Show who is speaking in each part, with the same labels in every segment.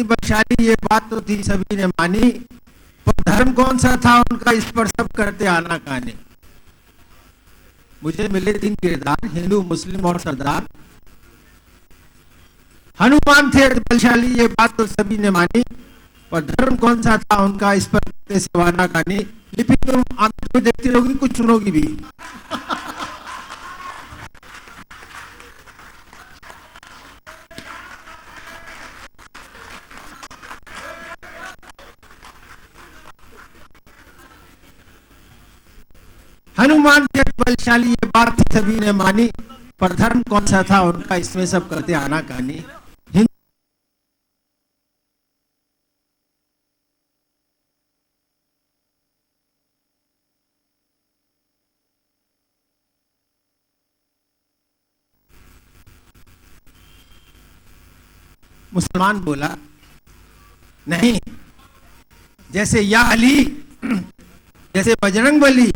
Speaker 1: बलशाली ये बात तो थी सभी ने मानी, पर धर्म कौन सा था उनका, इस पर सब करते आना कानी। मुझे मिले 3 किरदार, हिंदू, मुस्लिम और सरदार। हनुमान थे बलशाली ये बात तो सभी ने मानी, पर धर्म कौन सा था उनका, इस पर करते सिवाना कानी। लिपि तुम आंख में देखती रहोगी, कुछ सुनोगी भी। हनुमान थे बलशाली ये बात थी सभी ने मानी, पर धर्म कौन सा था उनका, इसमें सब करते आना कहानी। मुसलमान बोला नहीं, जैसे या अली जैसे बजरंग बली,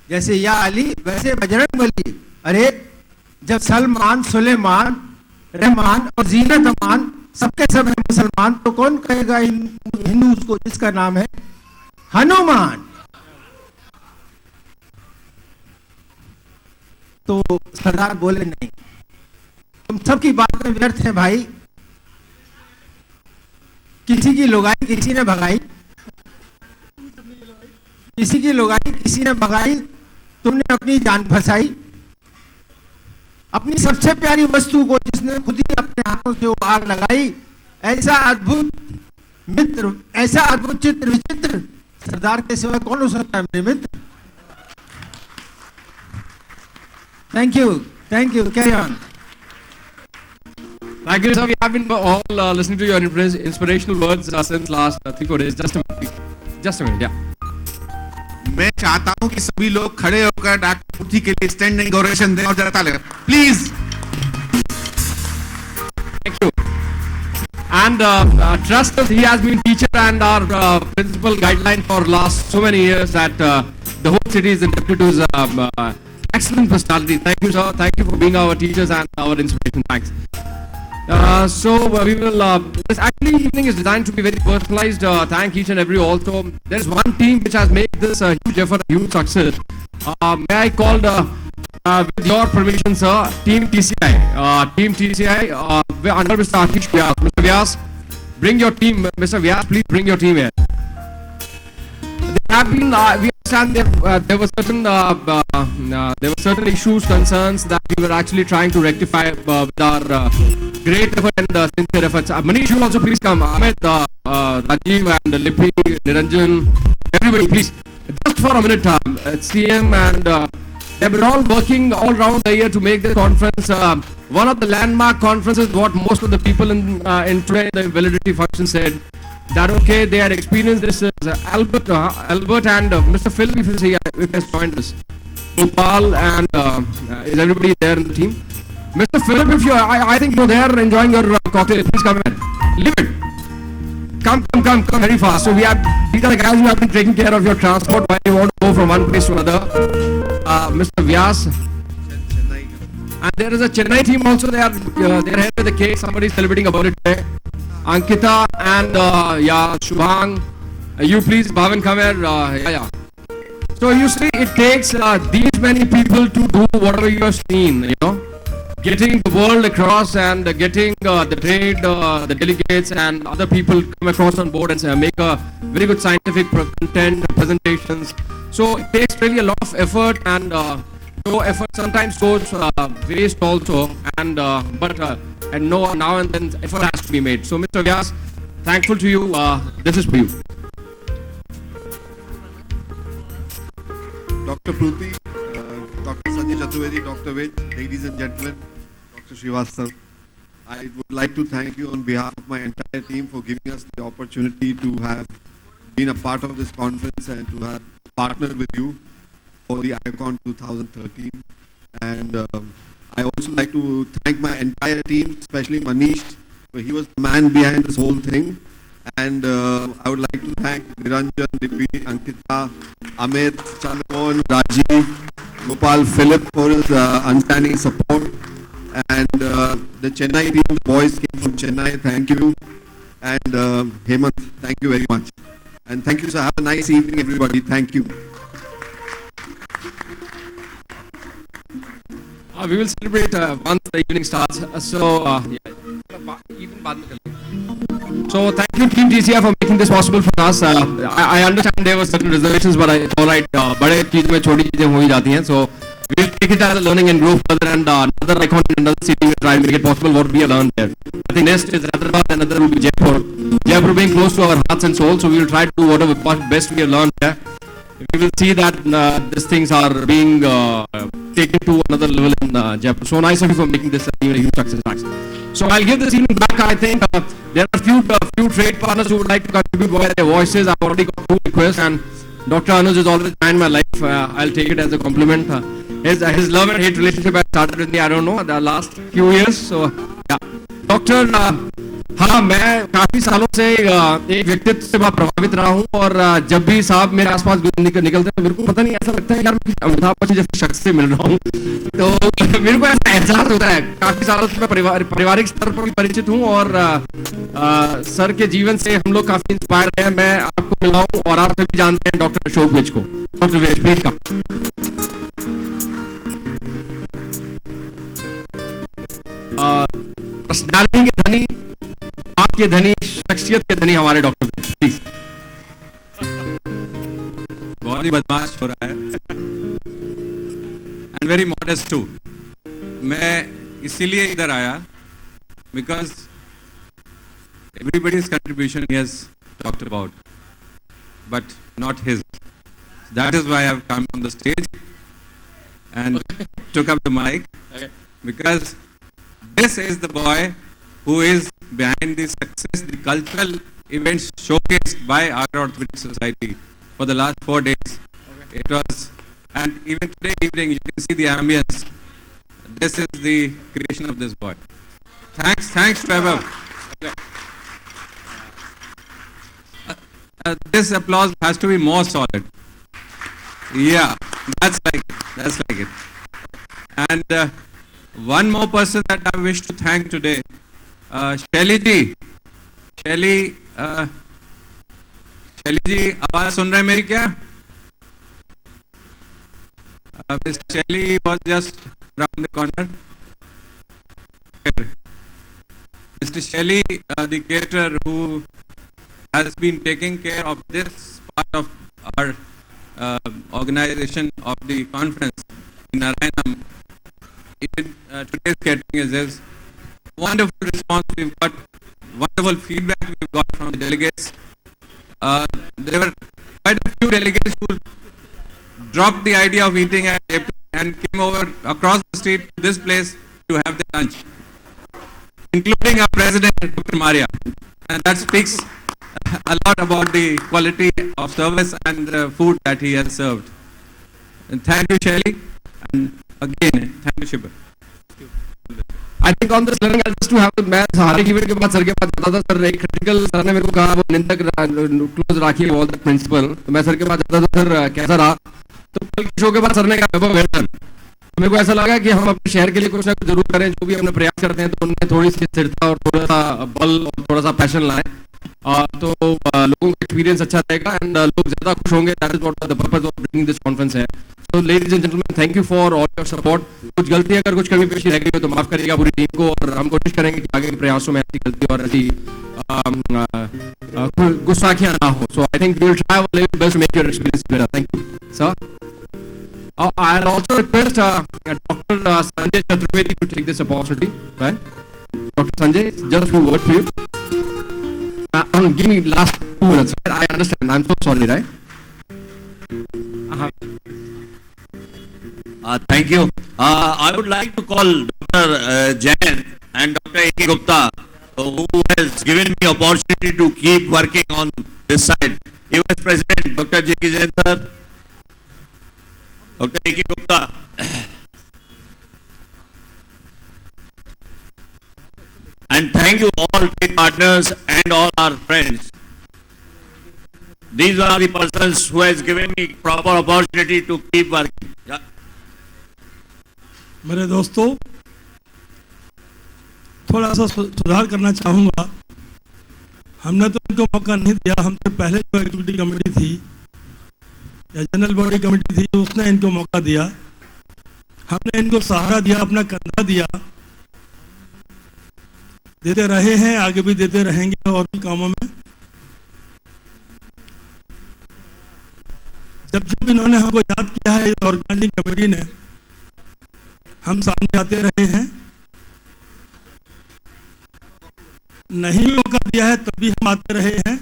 Speaker 1: जैसे या अली वैसे बजरंग बली। अरे जब सलमान, सुलेमान, रहमान और जीनत अमान सबके सब है मुसलमान, तो कौन कहेगा हिंदू उसको जिसका नाम है हनुमान। तो सरदार बोले नहीं, तुम सबकी बातें व्यर्थ है भाई। किसी की लुगाई किसी ने भगाई, किसी की लुगाई किसी ने भगाई, तुमने अपनी जान फंसाई। अपनी सबसे प्यारी वस्तु को जिसने खुद ही अपने हाथों से वो आग लगाई। ऐसा अद्भुत मित्र, ऐसा अद्भुत चित्र विचित्र सरदार के सिवा कौन हो सकता है मेरे मित्र। Thank you, carry on.
Speaker 2: Thank you, sir. We have been all listening to your inspirational words since last 3-4 days. Just a minute, yeah.
Speaker 3: मैं चाहता हूं कि सभी लोग खड़े होकर डॉक्टर मूर्ति के लिए स्टैंडिंग ओवेशन दें और जरा ले please.
Speaker 2: Thank you. And trust us, he has been teacher and our principal guideline for last so many years that the whole city is indebted to his excellent personality. Thank you, sir. Thank you for being our teachers and our inspiration. Thanks. So we will. This actually evening is designed to be very personalized. Thank each and every. Also, there is one team which has made this a huge effort, a huge success. May I call with your permission, sir, Team TCI. Team TCI under Mr. Atish Vyas. Mr. Vyas, bring your team. Mr. Vyas, please bring your team here. There have been. We understand there were certain issues, concerns that we were actually trying to rectify with our great effort and sincere efforts. Manish, you also please come. Ahmed, Rajiv and Lippy, Niranjan, everybody please. Just for a minute, CM and they've been all working all around the year to make this conference one of the landmark conferences. What most of the people in today the validity function said that okay, they had experienced this. Albert and Mr. Phil, if he has joined us. Gopal and is everybody there in the team? Mr. Philip, if you, I think you're there enjoying your cocktail. Please come in. Leave it. Come very fast. So these are the guys who have been taking care of your transport while you want to go from one place to another. Mr. Vyas. And there is a Chennai team also. They are here with the cake. Somebody is celebrating about it today. Ankita and Shubhang. You please, Bhavin, come here. So you see, it takes these many people to do whatever you have seen, you know. Getting the world across and getting the trade, the delegates and other people come across on board and make a very good scientific content, presentations. So it takes really a lot of effort and no effort sometimes goes waste also. And now and then effort has to be made. So Mr. Vyas, thankful to you. This is for you.
Speaker 3: Dr. Pruthi, Dr. Sanjay Chaturvedi, Dr. Ved, ladies and gentlemen, Dr. Srivastava, I would like to thank you on behalf of my entire team for giving us the opportunity to have been a part of this conference and to have partnered with you for the ICON 2013. And I also like to thank my entire team, especially Manish, for he was the man behind this whole thing. And I would like to thank Niranjan, Dipi, Ankita, Amit, Chandramon, Rajiv, Gopal, Philip for his understanding support. And the Chennai team, the boys came from Chennai, thank you. And Hemant, thank you very much. And thank you, sir. Have a nice evening, everybody. Thank you.
Speaker 2: We will celebrate once the evening starts. Even बाद में करेंगे. So thank you Team GCI for making this possible for us. I understand there were certain reservations, but it's all right. बड़े चीज में छोटी चीजें हो ही जाती हैं. So we'll take it as a learning and grow further. And another icon in another city will try and make it possible what we have learned there. I think next is Hyderabad, another will be Jaipur. Jaipur being close to our hearts and souls, so we will try to do whatever best we have learned there. We will see that these things are being taken to another level in Jaipur. So nice of you for making this a huge success. So I'll give this evening back. I think there are few trade partners who would like to contribute via their voices. I've already got 2 requests, and Dr. Anuj is always behind my life. I'll take it as a compliment. His love and hate relationship has started in the last few years. So yeah, Doctor. हाँ, मैं काफी सालों से एक व्यक्तित्व से बहुत प्रभावित रहा हूँ और जब भी साहब मेरे आसपास निकलते हैं मेरे को पता नहीं ऐसा लगता है यार मैं अमिताभ बच्चन जैसे शख्स से मिल रहा हूँ. तो मेरे को ऐसा एहसास होता है. काफी सालों से मैं पारिवारिक स्तर पर भी परिचित हूँ और सर के जीवन से हम लोग काफी इंस्पायर हैं. मैं आपको मिला हूँ और आप सभी जानते हैं डॉक्टर अशोक विज को. Doctor Vij please come. Personality के धनी, बात के धनी, शख्सियत के धनी हमारे डॉक्टर प्लीज.
Speaker 4: बहुत ही बदमाश हो रहा है एंड वेरी मॉडेस्ट टू. मैं इसीलिए इधर आया because everybody's contribution he has talked about, but not his. That is why I have come on the stage and took up the mic, because this is the boy who is behind the success, the cultural events showcased by Agra Orthopedic Society for the last 4 days. It was, and even today evening you can see the ambience. This is the creation of this boy. Thanks Trevor. This applause has to be more solid. Yeah, that's like it. And one more person that I wish to thank today, Shelly ji. Shelly जी आवाज सुन रहे हैं मेरी क्या? Mr. Shelly was just around the corner. Mr. Shelly, the caterer who has been taking care of this part of our organization of the conference in Narayanam. Even today's catering is this wonderful response we've got, wonderful feedback we've got from the delegates. There were quite a few delegates who dropped the idea of eating at April and came over across the street to this place to have their lunch, including our president, Dr. Maria. And that speaks a lot about the quality of service and the food that he has served. And thank you, Shelly. And again, thank you, Shibir.
Speaker 2: I think on this learning, I'll just to have मैं सारे event के बाद sir के पास जाता था. Sir एक critical sir ने मेरे को कहा वो निंदक क्लोज राखिए ऑल द प्रिंसिपल. तो मैं सर के पास जाता था, सर कैसा रहा? तो कल के शो के बाद सर ने कहा वेल डन. मेरे को ऐसा लगा कि हम अपने शहर के लिए कुछ ना कुछ जरूर करें. जो भी हमने प्रयास करते हैं तो उनमें थोड़ी सी स्थिरता और थोड़ा सा बल और थोड़ा सा पैशन लाएं तो लोगों का एक्सपीरियंस अच्छा रहेगा एंड लोग ज्यादा खुश होंगे. That is what the purpose of bringing this conference है. So ladies and gentlemen, thank you for all your support. कुछ गलती अगर कुछ कमी पेशी रह गई हो तो माफ करिएगा पूरी टीम को और हम कोशिश करेंगे कि आगे के प्रयासों में ऐसी गलती और ऐसी गुस्साखियां ना हो. So I think we will try our level best to make your experience better. Thank you, sir. I'll also request Dr. Sanjay Chaturvedi to take this opportunity. Right, Dr. Sanjay, just a few words for you. Give me last 2 minutes. I understand. I'm so sorry, right?
Speaker 5: Thank you. I would like to call Dr. Jain and Dr. A.K. Gupta, who has given me opportunity to keep working on this side. US President Dr. J.K. Jain sir, Dr. A.K. Gupta. And thank you all trade partners and all our friends. These are the persons who has given me proper opportunity to keep working. Yeah.
Speaker 6: मेरे दोस्तों, थोड़ा सा सुधार करना चाहूँगा. हमने तो इनको मौका नहीं दिया। हमसे पहले जो एग्जीक्यूटिव कमेटी थी या जनरल बॉडी कमेटी थी उसने इनको मौका दिया। हमने इनको सहारा दिया, अपना कंधा दिया, देते रहे हैं, आगे भी देते रहेंगे और भी कामों में। जब जब इन्होंने हमको याद किया है ऑर्गेनाइजिंग कमेटी ने, हम सामने आते रहे हैं। नहीं मौका दिया है तब भी हम आते रहे हैं,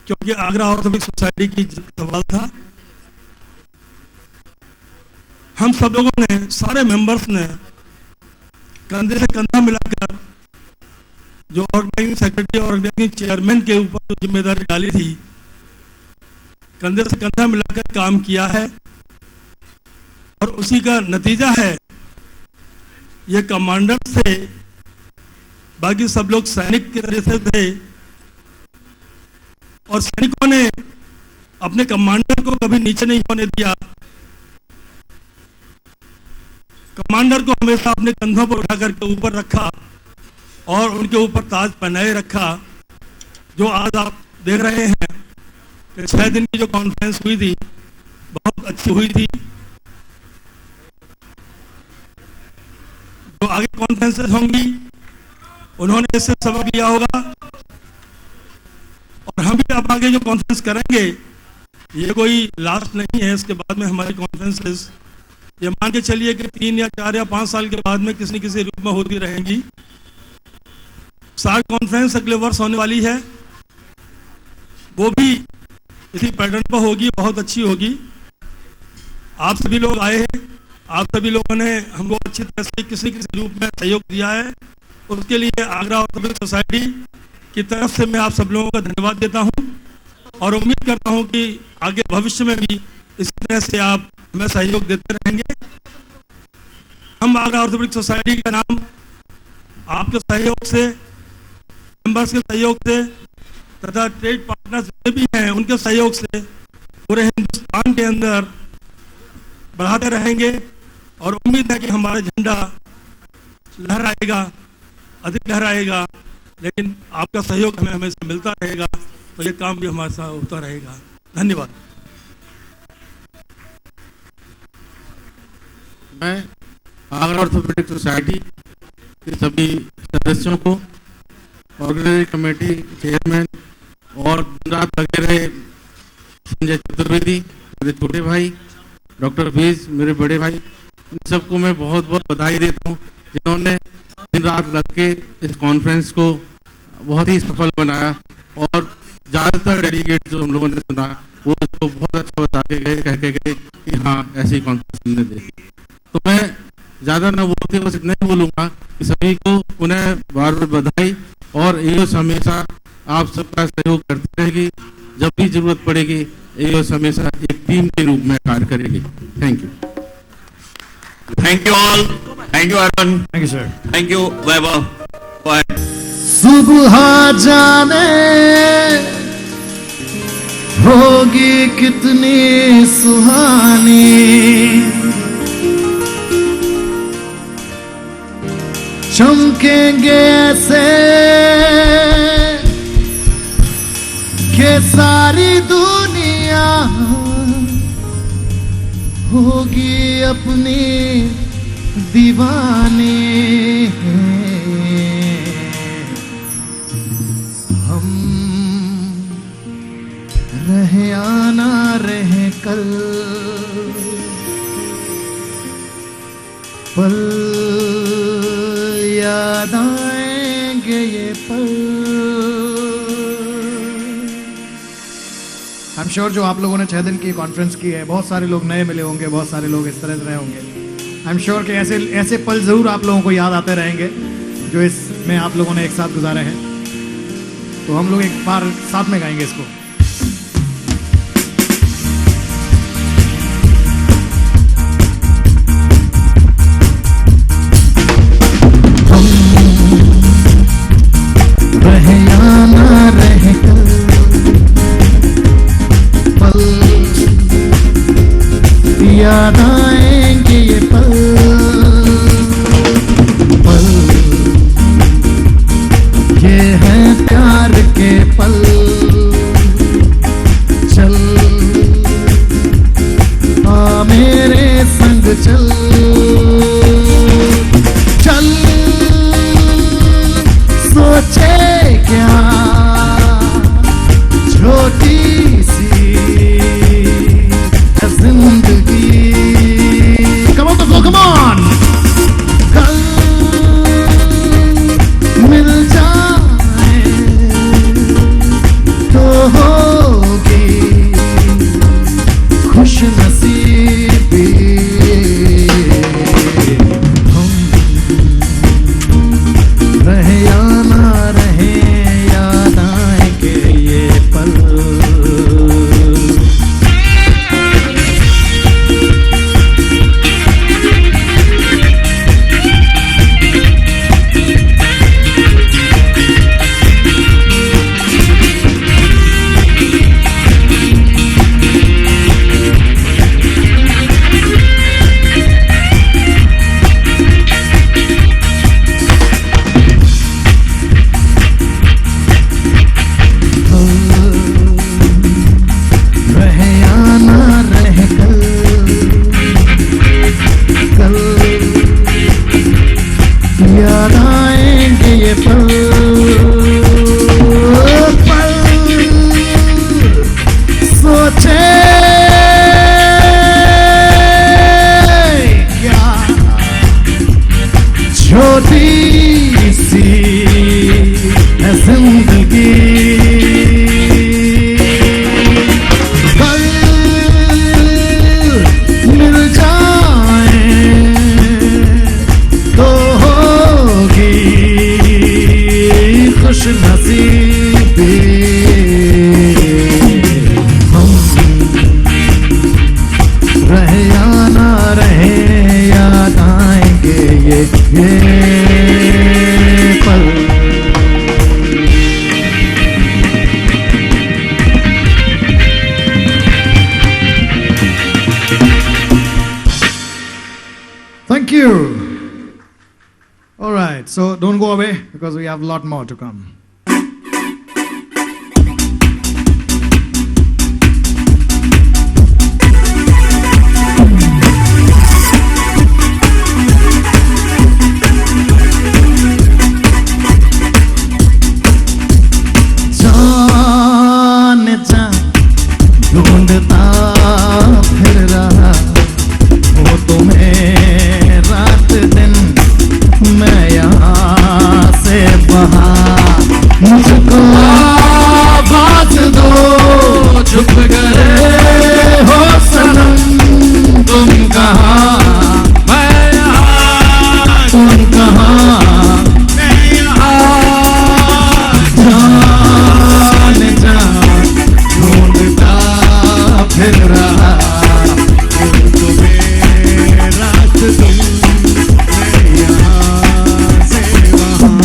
Speaker 6: क्योंकि आगरा ऑर्थोपेडिक सोसाइटी की सवाल था। हम सब लोगों ने, सारे मेंबर्स ने कंधे से कंधा मिलाकर जो ऑर्गेनाइजिंग सेक्रेटरी और ऑर्गेनाइजिंग चेयरमैन के ऊपर जो जिम्मेदारी डाली थी, कंधे से कंधा मिलाकर काम किया है और उसी का नतीजा है ये कमांडर से बाकी सब लोग सैनिक की तरह से थे और सैनिकों ने अपने कमांडर को कभी नीचे नहीं होने दिया। कमांडर को हमेशा अपने कंधों पर उठा करके ऊपर रखा और उनके ऊपर ताज पहनाए रखा। जो आज आप देख रहे हैं कि 6 दिन की जो कॉन्फ्रेंस हुई थी बहुत अच्छी हुई थी। जो आगे कॉन्फ्रेंसेस होंगी उन्होंने इससे सबक लिया होगा और हम भी अब आगे जो कॉन्फ्रेंस करेंगे ये कोई लास्ट नहीं है। इसके बाद में हमारी कॉन्फ्रेंसेस ये मान के चलिए कि 3 या 4 या 5 साल के बाद में किसी न किसी रूप में होती रहेंगी। सार्क कॉन्फ्रेंस अगले वर्ष होने वाली है, वो भी इसी पैटर्न पर होगी, बहुत अच्छी होगी। आप सभी लोग आए हैं, आप सभी लोगों ने हमको अच्छी तरह से किसी किसी रूप में सहयोग दिया है, उसके लिए आगरा ऑर्थोपेडिक सोसाइटी की तरफ से मैं आप सब लोगों का धन्यवाद देता हूं और उम्मीद करता हूं कि आगे भविष्य में भी इसी तरह से आप हमें सहयोग देते रहेंगे। हम आगरा ऑर्थोपेडिक सोसाइटी का नाम आपके सहयोग से, मेंबर्स के सहयोग से तथा ट्रेड पार्टनर्स जितने भी हैं उनके सहयोग से पूरे हिंदुस्तान के अंदर बढ़ाते रहेंगे और उम्मीद है कि हमारा झंडा लहराएगा, अधिक लहराएगा, लेकिन आपका सहयोग हमें हमेशा मिलता रहेगा तो ये काम भी हमारे साथ होता रहेगा। धन्यवाद।
Speaker 7: मैं आगरा ऑर्थोपेडिक सोसाइटी के सभी सदस्यों को, ऑर्गेनाइजिंग कमेटी चेयरमैन और दिन रात लगे रहे संजय चतुर्वेदी मेरे छोटे भाई, डॉक्टर बीज मेरे बड़े भाई, इन सबको मैं बहुत बहुत बधाई देता हूँ जिन्होंने दिन रात लग के इस कॉन्फ्रेंस को बहुत ही सफल बनाया और ज़्यादातर डेलीगेट जो हम लोगों ने सुना वो इसको बहुत अच्छा बता के गए, कह के गए कि हाँ ऐसी कॉन्फ्रेंस हमने देखी। तो मैं ज़्यादा न बोलते बस इतना ही बोलूँगा कि सभी को पुनः बार बार बधाई और एओस हमेशा आप सबका सहयोग करती रहेगी। जब भी जरूरत पड़ेगी एओस हमेशा एक टीम के रूप में कार्य करेगी। Thank you.
Speaker 5: Thank you all. Thank you, Arun.
Speaker 1: Thank you, sir.
Speaker 5: Thank you, Vaibhav. Go ahead.
Speaker 8: सुबह जाने होगी कितनी सुहानी, चमकेंगे ऐसे कि सारी दुनिया होगी अपनी दीवानी। हम रहे आना रहे कल, पल याद आएंगे ये पल। आई एम श्योर जो आप लोगों ने 6 दिन की कॉन्फ्रेंस की है, बहुत सारे लोग नए मिले होंगे, बहुत सारे लोग इस तरह से रहे होंगे। आई एम श्योर कि ऐसे पल ज़रूर आप लोगों को याद आते रहेंगे जो इसमें आप लोगों ने एक साथ गुजारे हैं। तो हम लोग एक बार साथ में गाएंगे इसको। रहे या ना रहे कल, पल याद आएंगे ये पल, पल ये है प्यार के नसीबी हम रहे या ना रहे याद आएंगे ये पल। Thank you. All right, so don't go away because we have a lot more to come. जान जा ढूंढता फिर रहा वो तुम्हें रात दिन मैं यहाँ से बाहर मुझको आवाज दो चुप गए हो सनम तुम कहाँ मैं यहाँ तुम कहाँ मैं यहाँ जान जा ढूंढता फिर रहा तुम्हें रात दिन मैं यहाँ से वहाँ।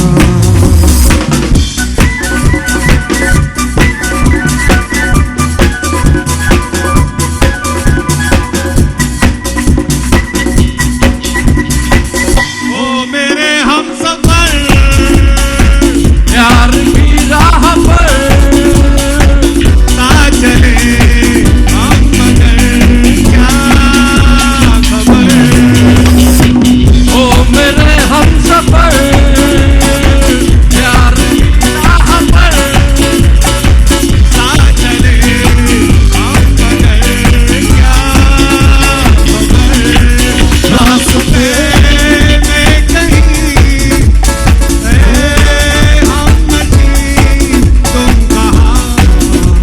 Speaker 3: ओ मेरे हमसफर
Speaker 2: प्यार की राह पर
Speaker 3: ना चले हम मगर क्या खबर।
Speaker 2: ओ मेरे हमसफर प्यार की राह पर
Speaker 3: ना चले हम मगर क्या खबर। रास्ते में कहीं हम नहीं तुम कहाँ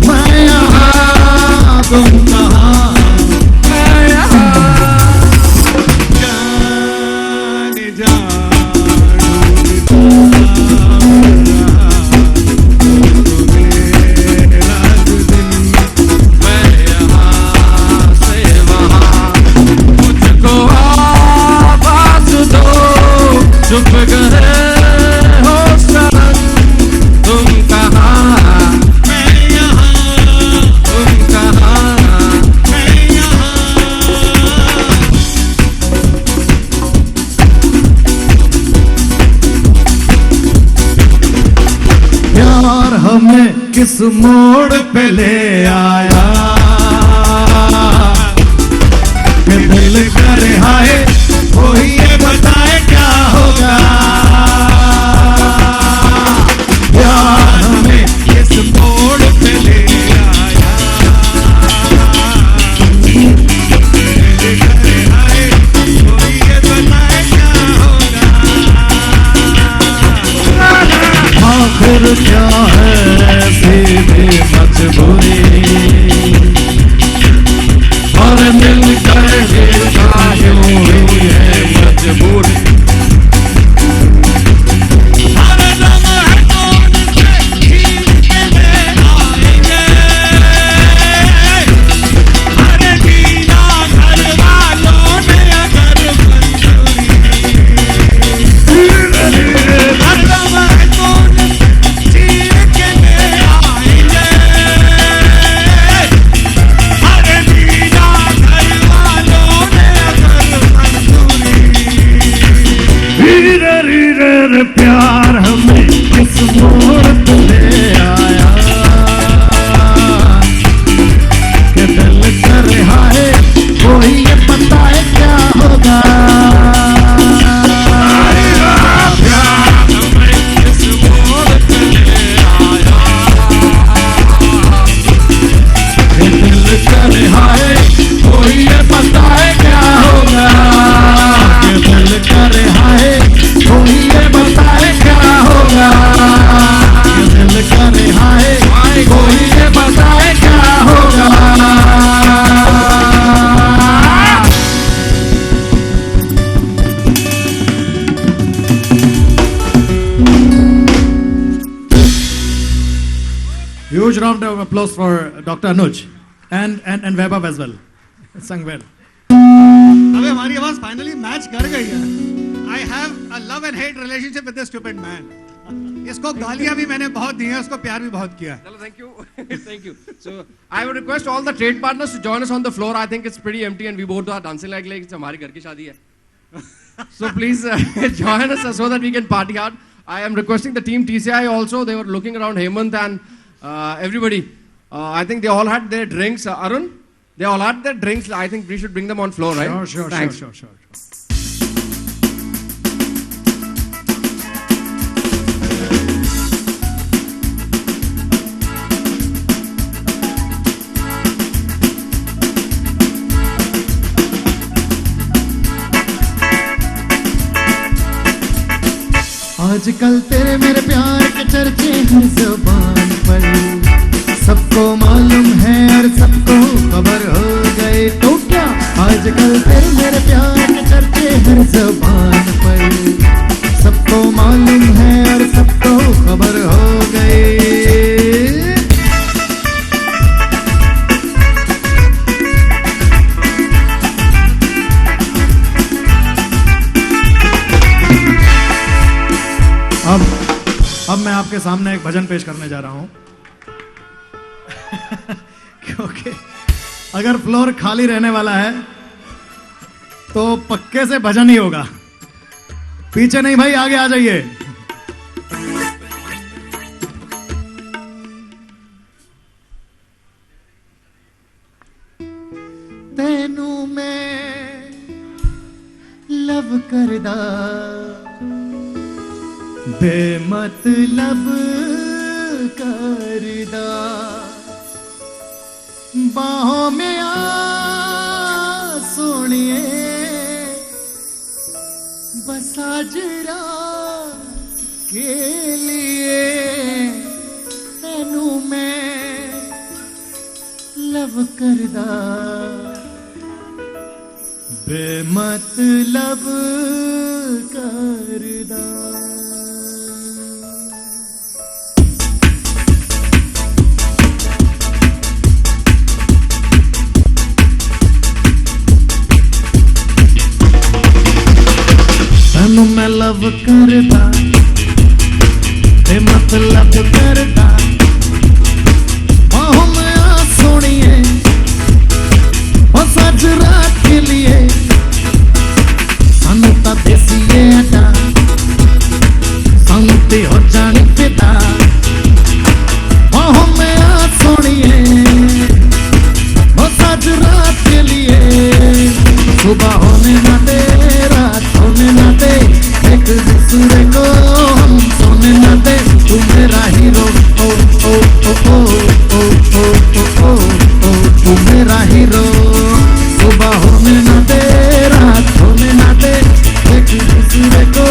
Speaker 8: मैं यहाँ तुम कहाँ
Speaker 2: मैं यहाँ
Speaker 3: जाने जा रात दिन
Speaker 2: मैं यहाँ से वहाँ मुझको आवाज दो चुप गए हो सनम तुम कहाँ
Speaker 3: मैं यहाँ
Speaker 2: तुम कहाँ
Speaker 3: मैं यहाँ
Speaker 8: प्यार हमें किस मोड़ पे ले आया कि दिल करे हाय कोई ये बताए क्या होगा। प्यार हमें
Speaker 3: किस मोड़ पे ले आया मेरे घर आए कोई ये बताए क्या होगा।
Speaker 8: आखिर क्या है सीधी मजबूरी और मिलकर यूं Huge round of applause for Dr. Anuj and Vaibhav as well. Sung well.
Speaker 9: अबे हमारी आवाज फाइनली मैच कर गई है. I have a love and hate relationship with this stupid man. इसको गालियां भी मैंने बहुत दी हैं, उसको प्यार भी बहुत किया.
Speaker 2: Thank you. Thank you. So I would request all the trade partners to join us on the floor. I think it's pretty empty and we both are dancing like it's हमारे घर की शादी है. So please join us so that we can party hard. I am requesting the team TCI also. They were looking around Hemant and everybody. I think they all had their drinks. Arun, they all had their drinks. I think we should bring them on floor, right?
Speaker 8: Sure.
Speaker 2: Thanks.
Speaker 8: आजकल तेरे मेरे प्यार के चर्चे हर ज़बान पर, सबको मालूम है और सबको खबर हो गए तो क्या. आजकल तेरे मेरे प्यार के चर्चे हर ज़बान पर, सबको मालूम है और सबको खबर हो गए. अब मैं आपके सामने एक भजन पेश करने जा रहा हूं. क्योंकि अगर फ्लोर खाली रहने वाला है तो पक्के से भजन ही होगा. पीछे नहीं भाई, आगे आ जाइए. तेनू मैं लव करदा बेमतलब करदा, बाहों में आ सोनिए बस आज रात के लिए. तेनू मैं लव करदा बेमतलब करदा. मैं लव करदा बेमतलब करदा, बाहों में आ सोनिए बस आज रात के लिए. सानू तां देसीए अड्डा, सानू ते हो जानी पिता. बाहों में आ सोनिए बस आज रात के लिए. सुबह होने ना दे, रात होने ना दे, एक दूसरे को हम सोने ना दे. तू मेरा हीरो ओ ओ ओ ओ ओ ओ ओ ओ, तू मेरा हीरो. सुबह होने ना दे, रात होने ना दे, एक दूसरे को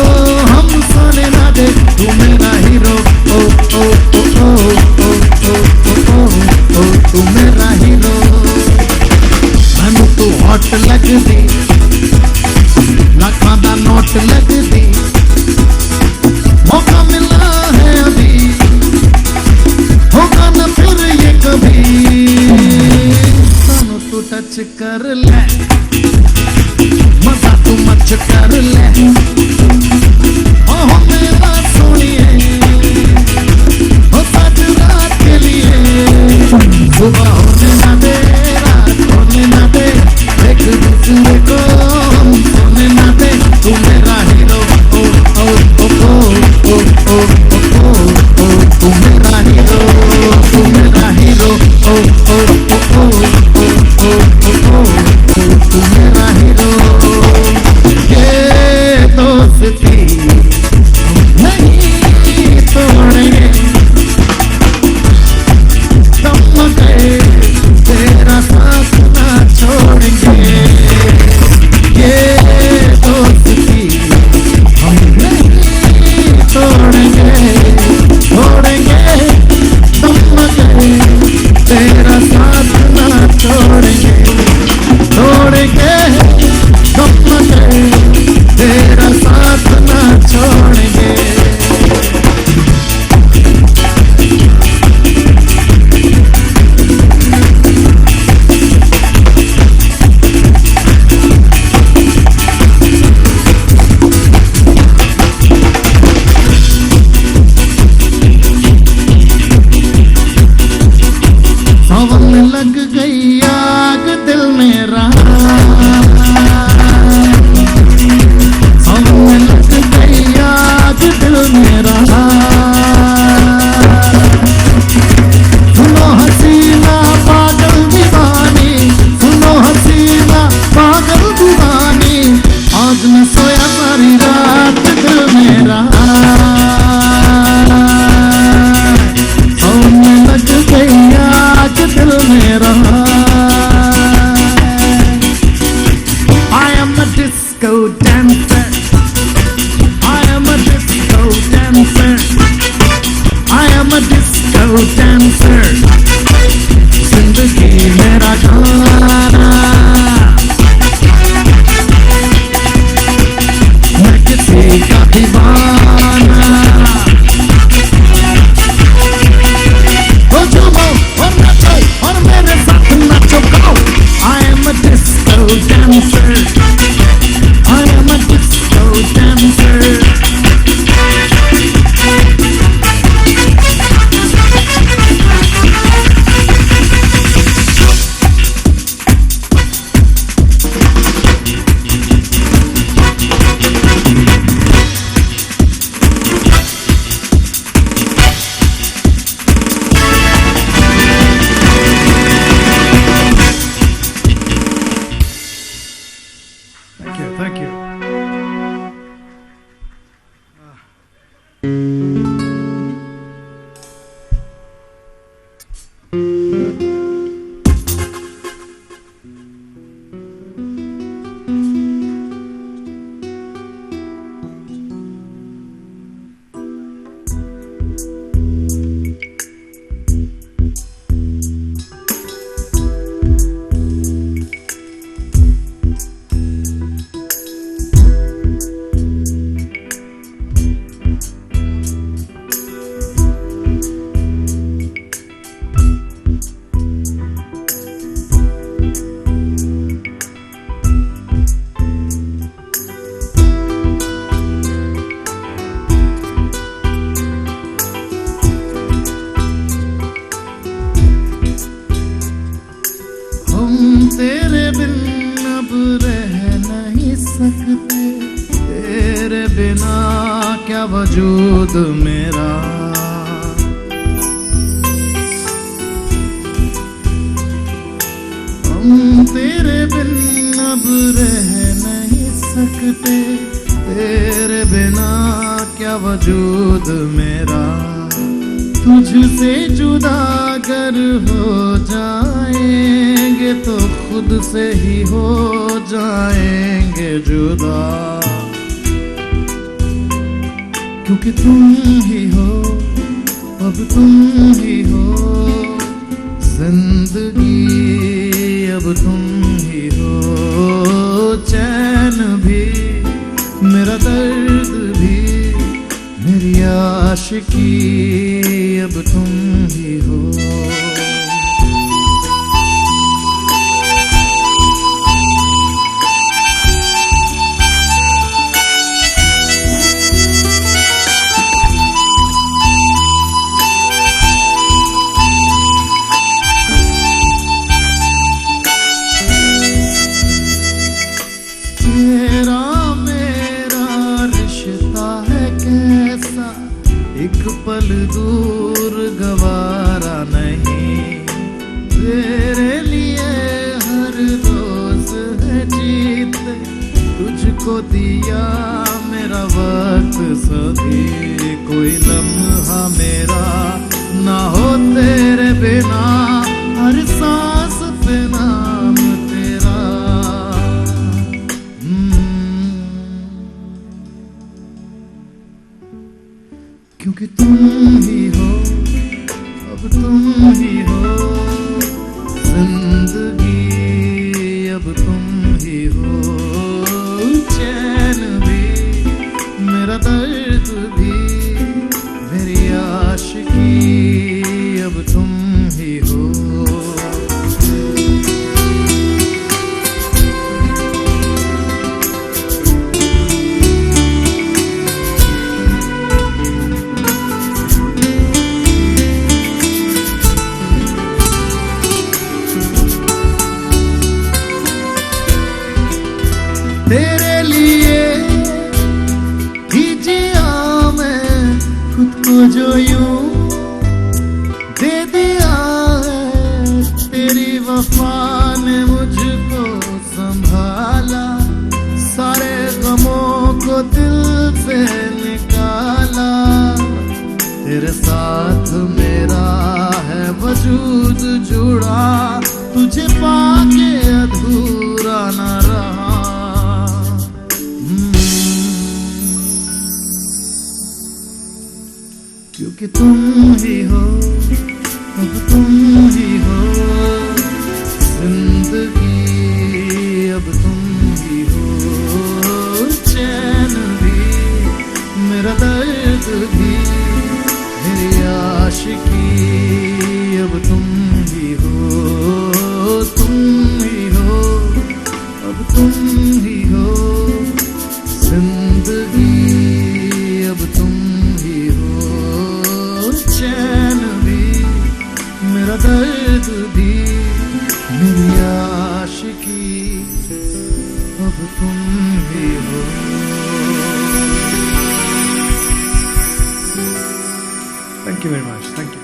Speaker 8: हम सोने ना दे. तू मेरा हीरो ओ ओ ओ ओ ओ ओ ओ, तू मेरा हीरो. मैनू तू हॉट लगदी, लाखां दा नोट लगदी, मौका मिला है अभी, होगा न फिर ये कभी. सानू तू टच कर ले, मजा तू मच कर ले. ओह मेरा सोनिए हो साथ रात के लिए. सुबह होने ना दे, रात होने ना दे, एक दूसरे को हम सोने ना दे. तू मेरा हीरो ओ ओ ओ ओ ओ ओ ओ, तू मेरा हीरो. तू मेरा हीरो ओ ओ ओ ओ ओ ओ ओ, disco dancer. जिंदगी मेरा गाना, मैं किसी का दीवाना। झूमो और नाचो और मेरे साथ नाचो गाओ। I am a disco dancer. I am a disco dancer. Thank you. तेरे बिन अब रह नहीं सकते, तेरे बिना क्या वजूद मेरा। हम तेरे बिन अब रह नहीं सकते, तेरे बिना क्या वजूद मेरा। तुझसे जुदा अगर हो जाएंगे तो खुद से ही हो जाएंगे जुदा। क्योंकि तुम ही हो, अब तुम ही हो जिंदगी, अब तुम ही हो चैन भी, मेरा दर्द भी, मेरी आशिकी, अब तुम ही हो। तेरा मेरा रिश्ता है कैसा, एक पल दूर गवारा नहीं। तेरे लिए हर रोज है जीते, तुझको दिया मेरा वक्त सभी। कोई लम्हा मेरा ना हो तेरे बिना, हर सांस पे नाम तेरा। क्योंकि तुम ही हो, अब तुम ही हो जिंदगी, अब तुम ही हो चैन भी, मेरा दर्द भी, मेरी आशिकी, अब तुम ही हो। तेरे लिए ही जिया मैं खुद को, जो यूं दे दिया है। तेरी वफा ने मुझको संभाला, सारे गमों को दिल से निकाला। तेरे साथ मेरा है वजूद जुड़ा, तुझे पाके अधूरा न रहा। कि तुम ही हो, अब तुम ही हो जिंदगी, अब तुम ही हो चैन भी, मेरा दर्द भी, मेरी आशिकी, अब तुम ही हो, तुम ही हो, अब तुम ही हो जिंदगी, अब तुम ही हो चैन भी, मेरा दर्द भी, मेरी आशिकी, अब तुम ही हो। Thank you very much. Thank you.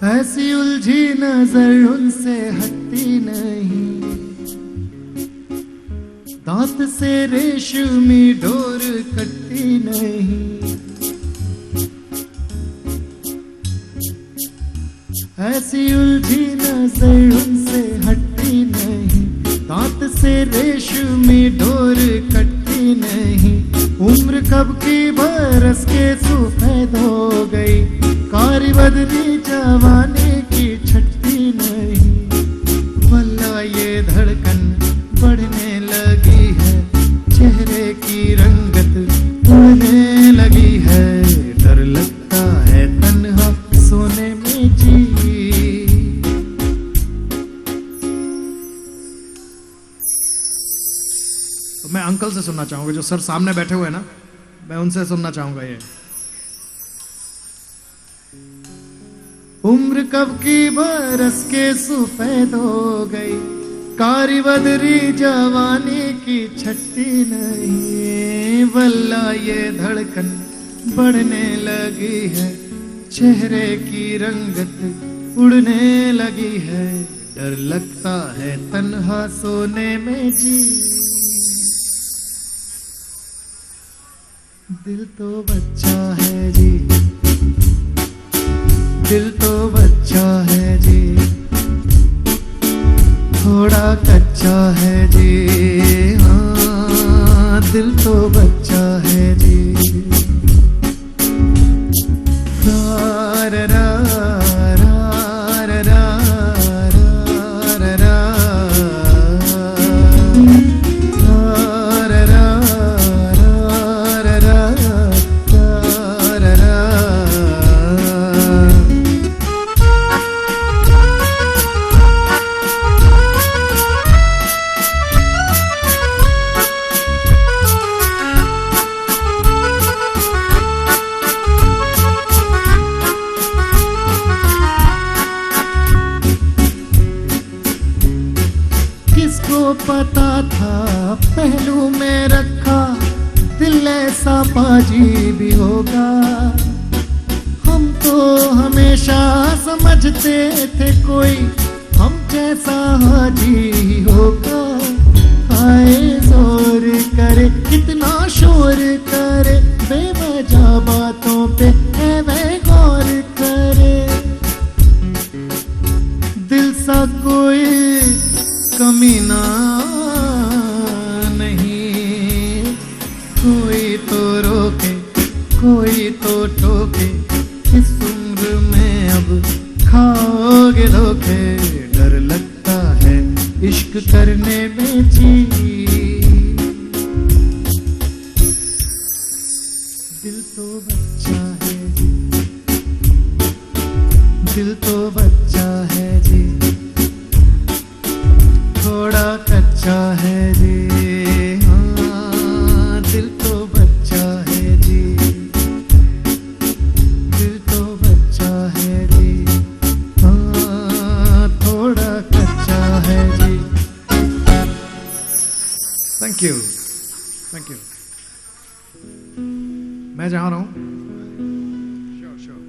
Speaker 8: ऐसी उलझी नजर उनसे हटती नहीं, दांत से रेशमी डोर कटती नहीं। ऐसी उलझी नजर उनसे हटती नहीं, दांत से रेशमी डोर कटती नहीं। उम्र कब की बरस के सफेद हो गई, कारी बदली जवानी की छटती नहीं। वल्ला ये धड़कन बढ़ने लगी है, चेहरे की रंगत उड़ने लगी है। डर लगता है तन्हा सोने में जी। तो मैं अंकल से सुनना चाहूंगा, जो सर सामने बैठे हुए हैं ना, मैं उनसे सुनना चाहूंगा ये। उम्र कब की बरस के सफेद हो गई, कारी बदरी जवानी की छटती नहीं। वल्ला ये धड़कन बढ़ने लगी है, चेहरे की रंगत उड़ने लगी है। डर लगता है तन्हा सोने में जी। दिल तो बच्चा है जी, दिल तो बच्चा है जी, थोड़ा कच्चा है जी। हाँ दिल तो बच्चा है जी। रा रा रा रा रा रा रा रा पता था पहलू में रखा दिल ऐसा पाजी भी होगा। हम तो हमेशा समझते थे कोई हम जैसा हाजी होगा। आए जोर करे कितना शोर करे, बेवजह बातों पे मैं गौर करे। दिल सा कोई कमीना नहीं, कोई तो रोके कोई तो टोके। इस उम्र में अब खाओगे धोखे। डर लगता है इश्क करने में जी। दिल तो बच्चा है जी, दिल तो बच्चा है जी, थोड़ा कच्चा है जी। हाँ दिल तो बच्चा है जी, दिल तो बच्चा है जी। हाँ थैंक यू, थैंक यू। मैं जहाँ रहूँ, श्योर श्योर।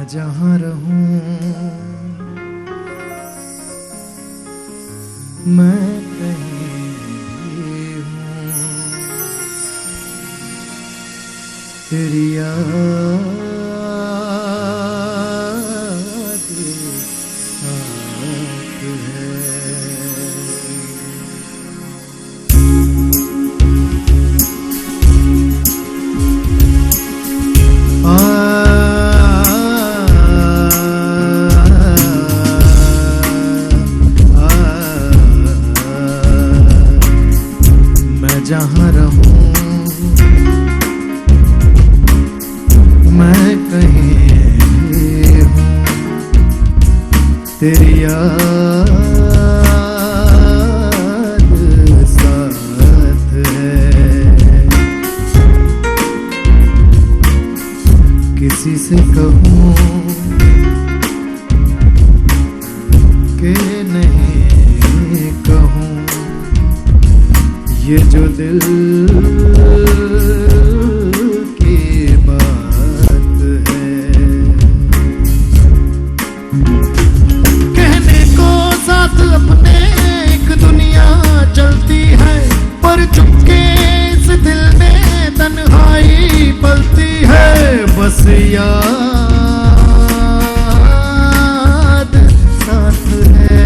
Speaker 8: जहाँ रहूं मैं कहीं हूँ, तेरी याद आती है। जहाँ रहूं मैं कहीं हूँ, तेरी याद साथ है। किसी से कहूँ कि नहीं कहूँ, ये जो दिल की बात है। कहने को साथ अपने एक दुनिया चलती है, पर चुपके इस दिल में तन्हाई पलती है। बस याद साथ है,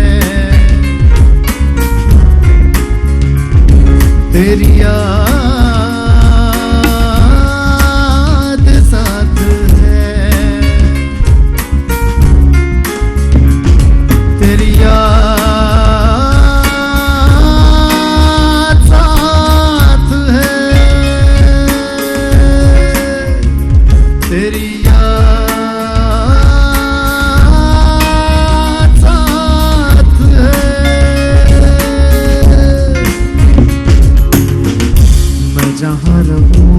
Speaker 8: तेरी याद साथ है, तेरी याद साथ है, तेरी याद साथ है। मैं जहाँ रहूं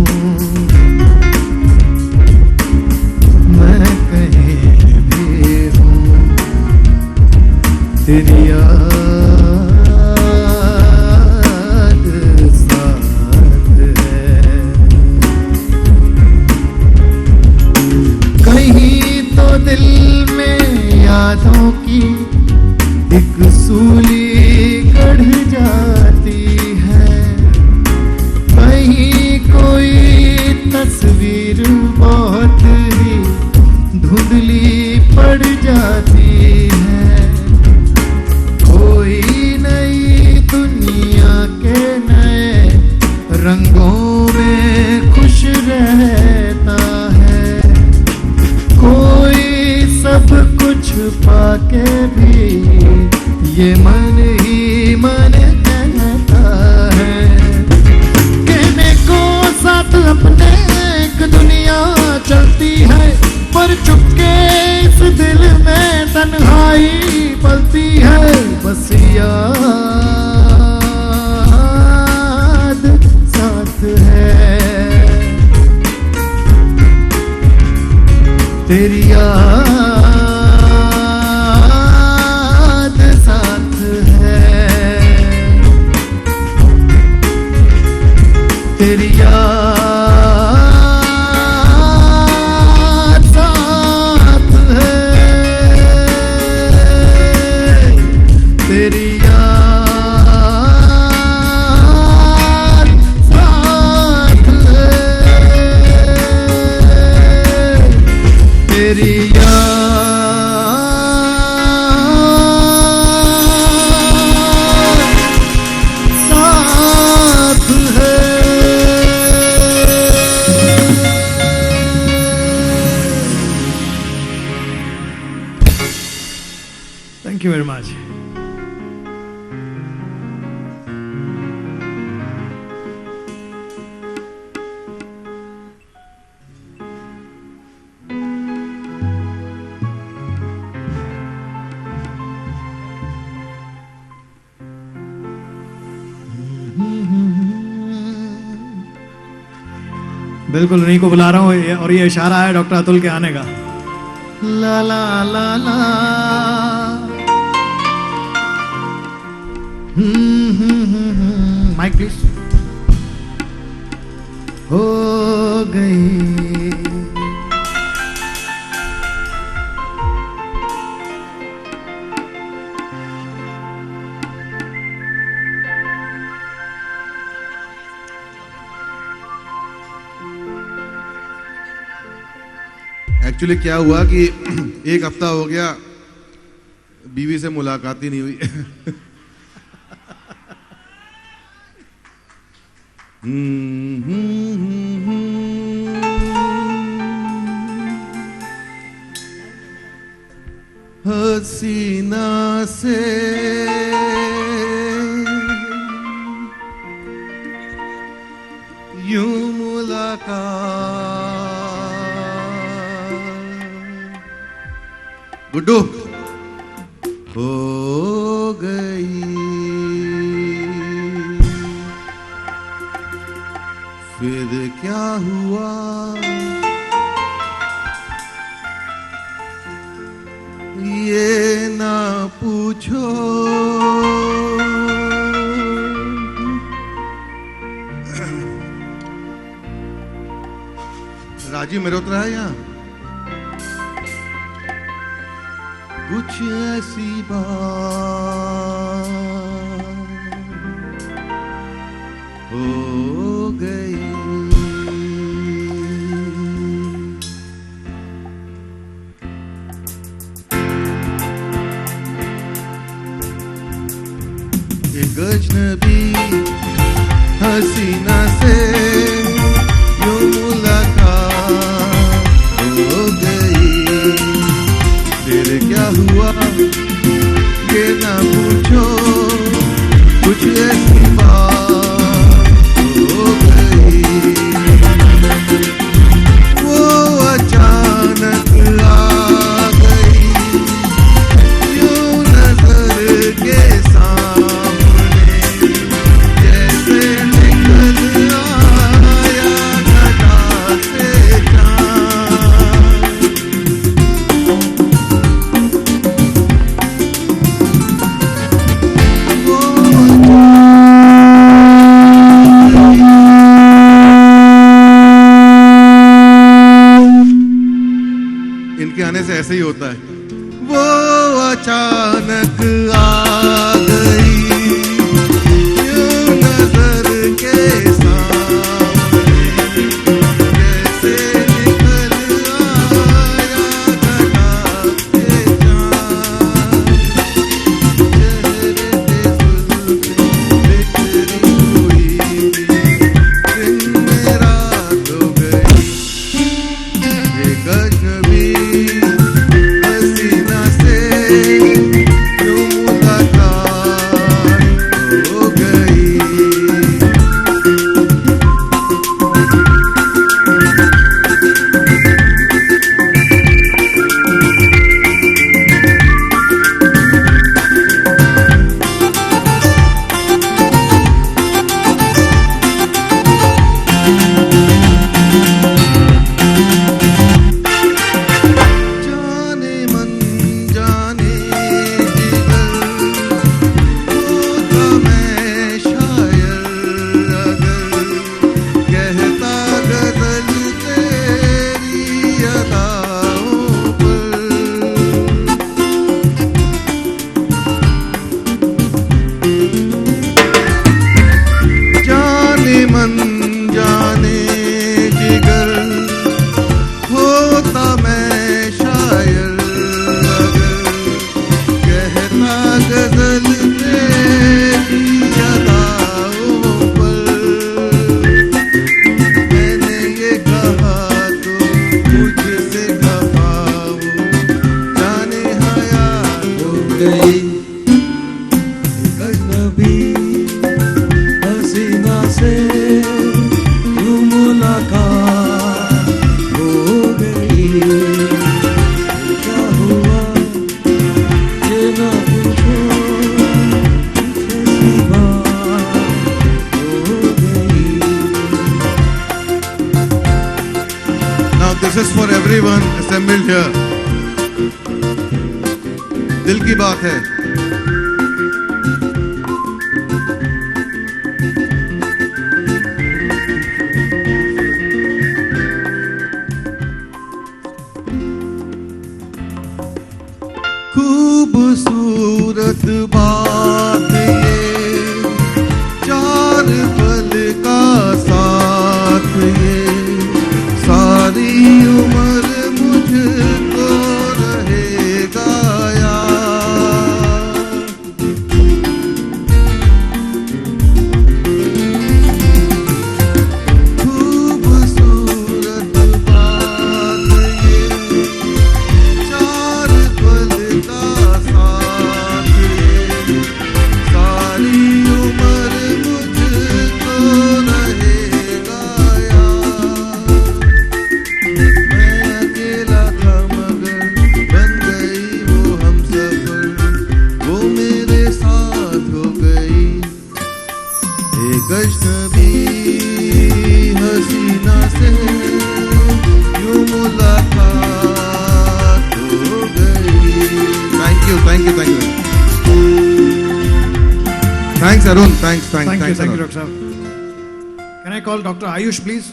Speaker 8: मैं कहीं भी हूँ, तेरी याद साथ है। कहीं तो दिल में यादों की एक सूली गढ़ जाती है, कहीं कोई तस्वीर बहुत ही धुंधली पड़ जाती है। कोई नई दुनिया के नए रंगों में खुश रहता है, कोई सब कुछ पाके भी ये मन ही मन कहता है। कहने को साथ अपने एक दुनिया चलती है, पर चुपके इस दिल में तन्हाई पलती है। बस याद साथ है, तेरी याद साथ है, तेरी याद साथ है, तेरी याद साथ है, तेरी बिल्कुल उन्हीं को बुला रहा हूँ और ये इशारा है डॉक्टर अतुल के आने का। ला ला ला ला माइक प्लीज। हो गई
Speaker 10: एक्चुअली क्या हुआ कि एक हफ्ता हो गया बीवी से मुलाकात ही नहीं हुई। हसीना से यूं मुलाकात। गुड्डू हो गई, फिर क्या हुआ ये ना पूछो। राजीव मेहरोत्रा है यहाँ। कुछ ऐसी बात हो गई। एक अजनबी हसीना से यूं मुलाकात हो गई। फिर क्या हुआ ये ना पूछो, कुछ ऐसी बात हो गई। वो अचानक आ गई यूं नजर के सामने, जैसे निकल आया घटा से चाँद। वो wishes for everyone assembled here. दिल की बात है. खूबसूरत बात ये, चार पल का साथ ये, सारी उम्र मुझको रहेगा याद. खूबसूरत बात ये, चार पल का साथ ये, सारी उम्र मुझको रहेगा याद. मैं अकेला था मगर बन गई वो हमसफर, वो मेरे साथ हो गई. एक अजनबी हसीना से यूं मुलाकात हो गई. Thank you, thank you, thank you. Thanks Arun, thanks,
Speaker 8: Thank you,
Speaker 10: thanks
Speaker 8: thank you,
Speaker 10: Arun.
Speaker 8: Dr. Saab. Can I call Dr. Ayush, please?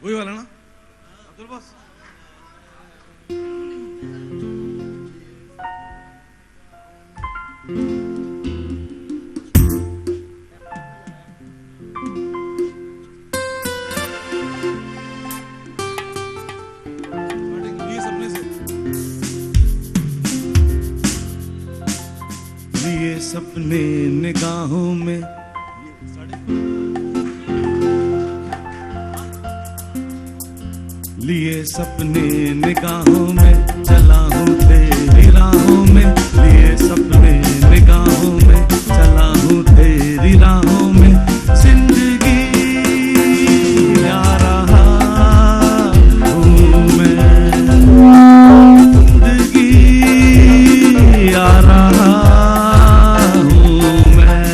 Speaker 6: वही वाला ना अब्दुल बॉस. लिए सपने से, लिए सपने निगाहों में, लिए सपने निगाहों में, चला हूँ तेरी राहों में. लिए सपने निगाहों में, चला हूँ तेरी राहों में. जिंदगी आ रहा हूँ मैं, जिंदगी आ रहा हूँ मैं.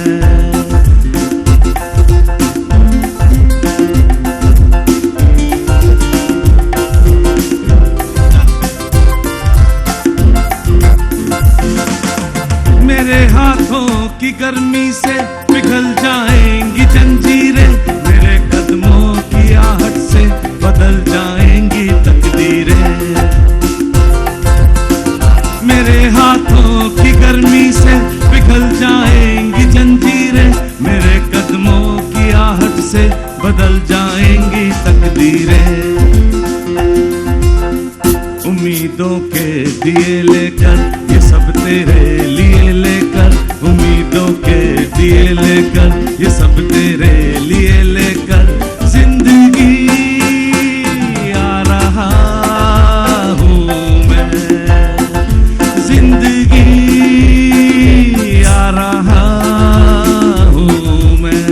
Speaker 6: मेरे हाथों की गर्मी से पिघल जाएंगी जंजीरें, मेरे कदमों की आहट से बदल जाएंगी तकदीरें. मेरे हाथों की गर्मी से पिघल जाएंगी जंजीरें, मेरे कदमों की आहट से बदल जाएंगी तकदीरें. उम्मीदों के दिए लेकर, ये सब तेरे लिए लेकर, उम्मीदों के दिए लेकर, ये सब तेरे लिए लेकर. जिंदगी आ रहा हूँ मैं, जिंदगी आ रहा हूँ मैं.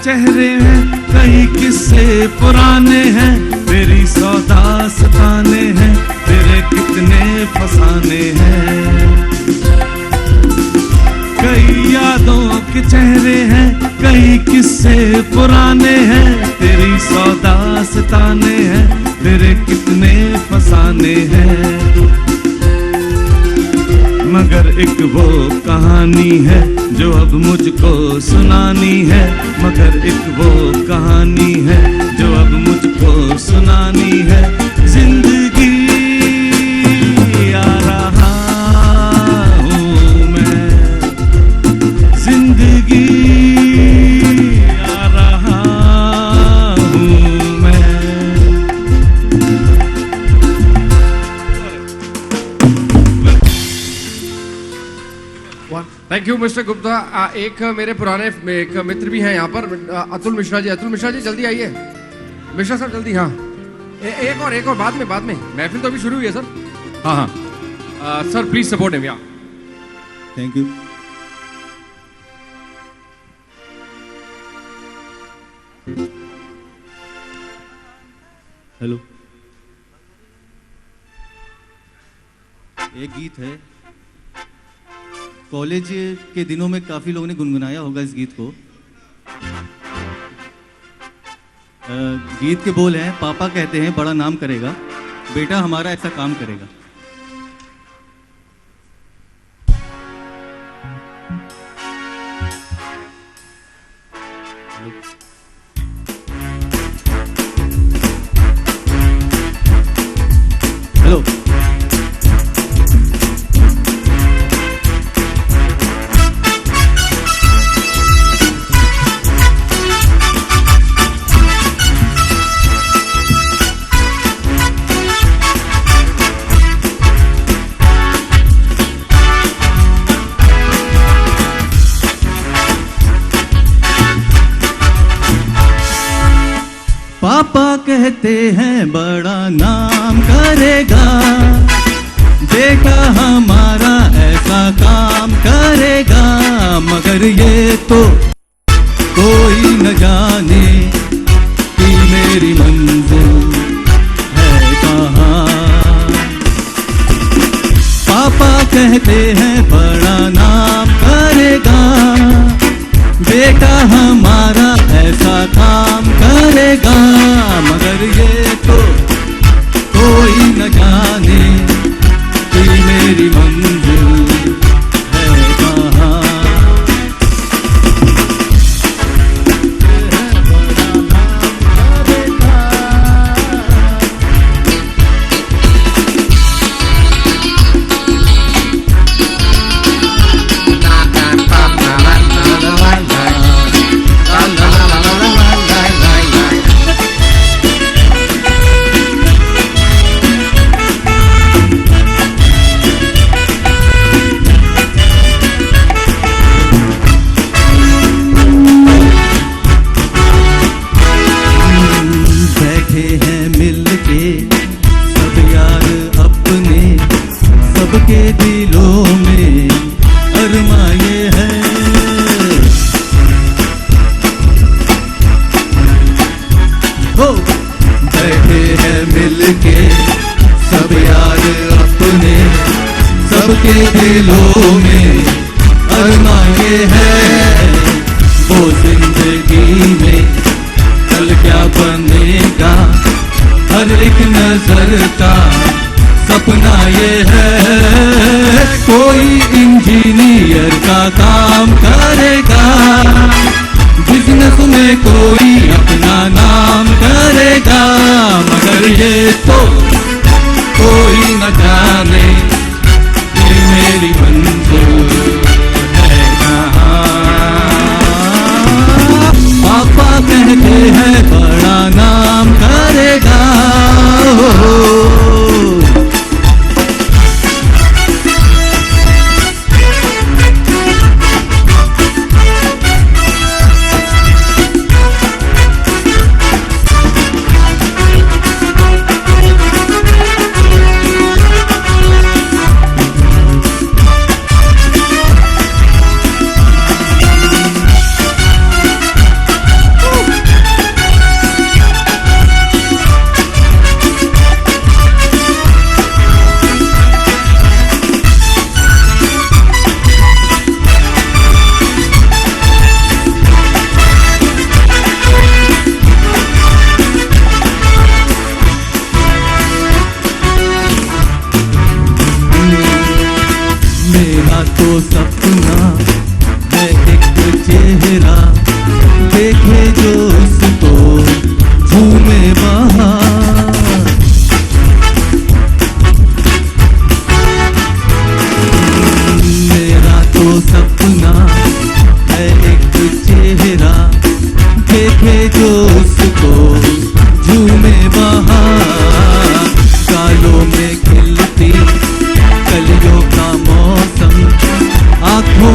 Speaker 6: चेहरे हैं, कई किस्से पुराने हैं, तेरी सौदा सताने हैं, तेरे कितने फसाने हैं. कई यादों के चेहरे हैं, कई किस्से पुराने हैं, तेरी सौदा सताने हैं, तेरे कितने फसाने हैं. मगर एक वो कहानी है जो अब मुझको सुनानी है, मगर एक वो कहानी है जो अब मुझको सुनानी है. जिंदगी आ रहा हूँ मैं, जिंदगी आ
Speaker 2: थैंक यू मिस्टर गुप्ता। एक मेरे पुराने एक मित्र भी हैं यहाँ पर, अतुल मिश्रा जी। अतुल मिश्रा जी जल्दी आइए। मिश्रा सर जल्दी। हाँ एक और बाद में महफिल तो अभी शुरू हुई है सर। हाँ सर प्लीज सपोर्ट हिम। या
Speaker 11: थैंक यू। हेलो, एक गीत है, कॉलेज के दिनों में काफी लोगों ने गुनगुनाया होगा इस गीत को। गीत के बोल हैं, पापा कहते हैं बड़ा नाम करेगा, बेटा हमारा ऐसा काम करेगा। हेलो, पापा कहते हैं बड़ा नाम करेगा, बेटा हमारा ऐसा काम करेगा, मगर ये तो कोई न जाने कि मेरी मंजिल है कहाँ। पापा कहते हैं बड़ा नाम करेगा, बेटा हमारा ऐसा काम करेगा, मगर ये तो कोई न जाने कि मेरी मंजिल है कहाँ। सबके दिलों में अरमाए हैं, हो बैठे हैं मिलके सब यार अपने, सबके दिलों में अरमाए हैं। वो जिंदगी में कल क्या बनेगा, हर एक नजर का सपना ये है, कोई इंजीनियर का काम करेगा, बिजनेस में कोई अपना नाम करेगा, मगर ये तो कोई न जाने कि मेरी मंजिल है कहाँ। पापा कहते हैं बड़ा नाम करेगा, तो सपना है एक चेहरा, देखे जो उसको झूमे बाहर। मेरा तो सपना है एक चेहरा, देखे जो उसको झूमे बाहर। गालों में खिलती कलियों का मौसम, आँखों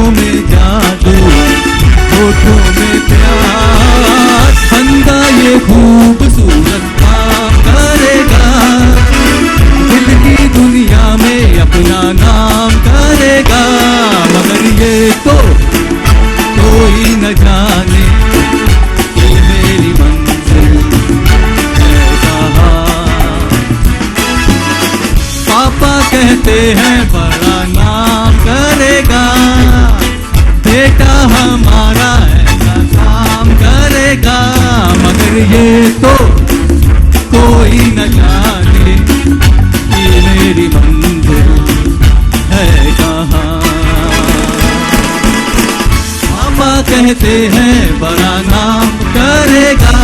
Speaker 11: कहते हैं बड़ा नाम करेगा।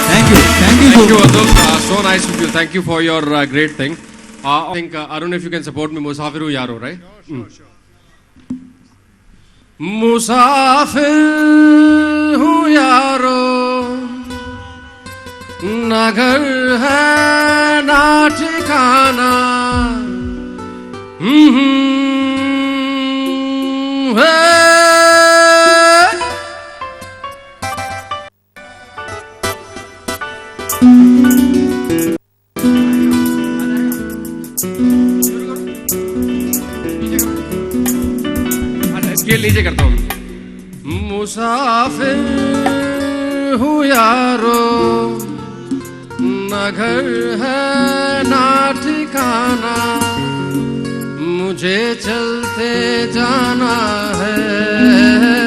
Speaker 11: Thank you
Speaker 2: Thank you, Atul. So nice of you. Thank you for your great thing. I think, Arun, if you can support me, Musafir hu yaro, right? Musafir hu yaro, na ghar hai na ठिकाना, इसके लीजिए करता हूँ। मुसाफिर हूँ यारो, ना घर है ना ठिकाना, मुझे चलते जाना है